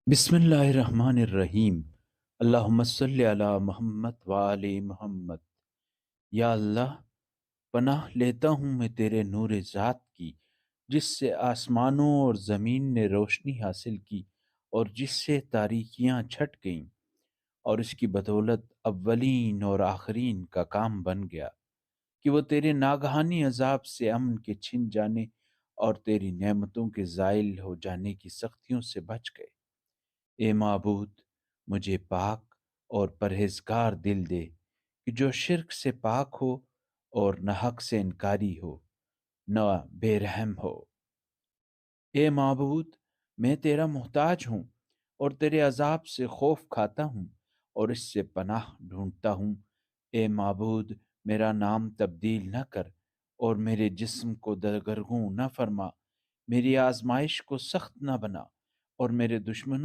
بسم اللہ الرحمن الرحیم۔ اللہم صلی علی محمد وآل محمد۔ یا اللہ، پناہ لیتا ہوں میں تیرے نور ذات کی، جس سے آسمانوں اور زمین نے روشنی حاصل کی اور جس سے تاریکیاں چھٹ گئیں، اور اس کی بدولت اولین اور آخرین کا کام بن گیا کہ وہ تیرے ناگہانی عذاب سے امن کے چھن جانے اور تیری نعمتوں کے زائل ہو جانے کی سختیوں سے بچ گئے۔ اے معبود، مجھے پاک اور پرہیزگار دل دے کہ جو شرک سے پاک ہو اور نہ حق سے انکاری ہو، نہ بے رحم ہو۔ اے معبود، میں تیرا محتاج ہوں اور تیرے عذاب سے خوف کھاتا ہوں اور اس سے پناہ ڈھونڈتا ہوں۔ اے معبود، میرا نام تبدیل نہ کر اور میرے جسم کو دگرگوں نہ فرما، میری آزمائش کو سخت نہ بنا اور میرے دشمنوں